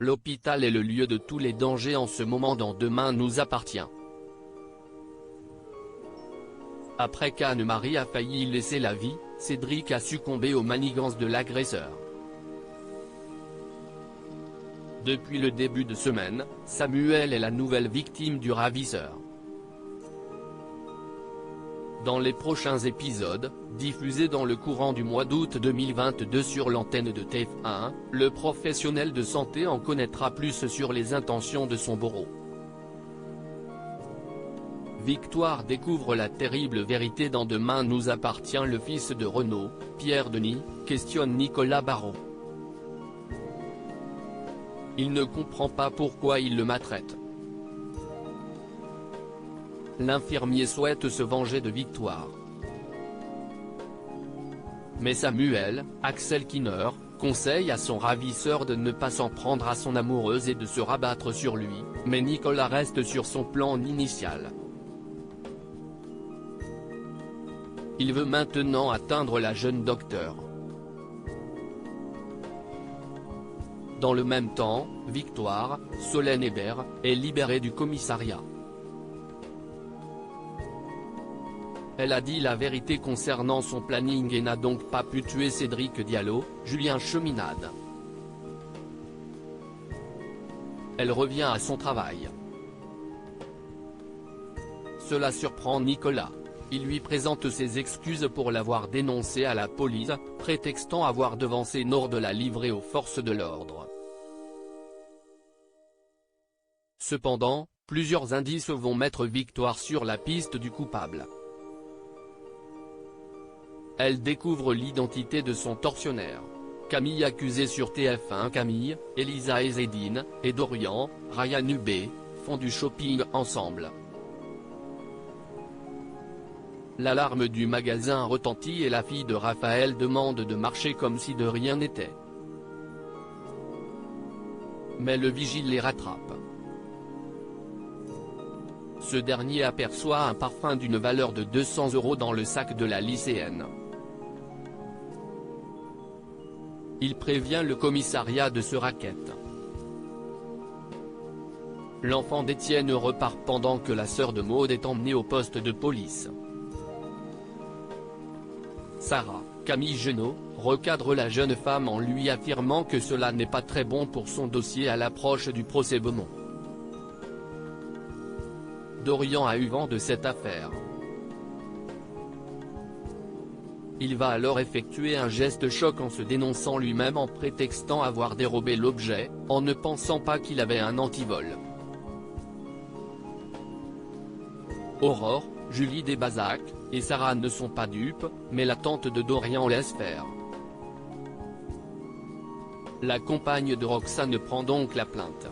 L'hôpital est le lieu de tous les dangers en ce moment dans Demain nous appartient. Après qu'Anne-Marie a failli y laisser la vie, Cédric a succombé aux manigances de l'agresseur. Depuis le début de semaine, Samuel est la nouvelle victime du ravisseur. Dans les prochains épisodes, diffusés dans le courant du mois d'août 2022 sur l'antenne de TF1, le professionnel de santé en connaîtra plus sur les intentions de son bourreau. Victoire découvre la terrible vérité dans Demain nous appartient. Le fils de Renaud, Pierre Denis, questionne Nicolas Barrot. Il ne comprend pas pourquoi il le maltraite. L'infirmier souhaite se venger de Victoire. Mais Samuel, Axel Kinner, conseille à son ravisseur de ne pas s'en prendre à son amoureuse et de se rabattre sur lui, mais Nicolas reste sur son plan initial. Il veut maintenant atteindre la jeune docteure. Dans le même temps, Victoire, Solène Hébert, est libérée du commissariat. Elle a dit la vérité concernant son planning et n'a donc pas pu tuer Cédric Diallo, Julien Cheminade. Elle revient à son travail. Cela surprend Nicolas. Il lui présente ses excuses pour l'avoir dénoncé à la police, prétextant avoir devancé Nord de la livrer aux forces de l'ordre. Cependant, plusieurs indices vont mettre Victoire sur la piste du coupable. Elle découvre l'identité de son tortionnaire. Camille accusée sur TF1. Camille, Elisa Ezedine, et Dorian, Ryan Hubé, font du shopping ensemble. L'alarme du magasin retentit et la fille de Raphaël demande de marcher comme si de rien n'était. Mais le vigile les rattrape. Ce dernier aperçoit un parfum d'une valeur de 200 € dans le sac de la lycéenne. Il prévient le commissariat de ce racket. L'enfant d'Étienne repart pendant que la sœur de Maud est emmenée au poste de police. Sarah, Camille Genot, recadre la jeune femme en lui affirmant que cela n'est pas très bon pour son dossier à l'approche du procès Beaumont. Dorian a eu vent de cette affaire. Il va alors effectuer un geste choc en se dénonçant lui-même en prétextant avoir dérobé l'objet, en ne pensant pas qu'il avait un antivol. Aurore, Julie Desbazac, et Sarah ne sont pas dupes, mais la tante de Dorian laisse faire. La compagne de Roxane prend donc la plainte.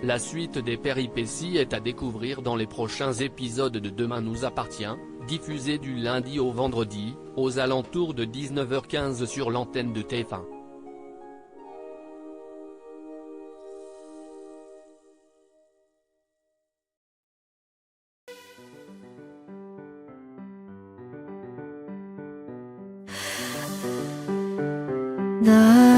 La suite des péripéties est à découvrir dans les prochains épisodes de Demain nous appartient, diffusés du lundi au vendredi, aux alentours de 19h15 sur l'antenne de TF1. 나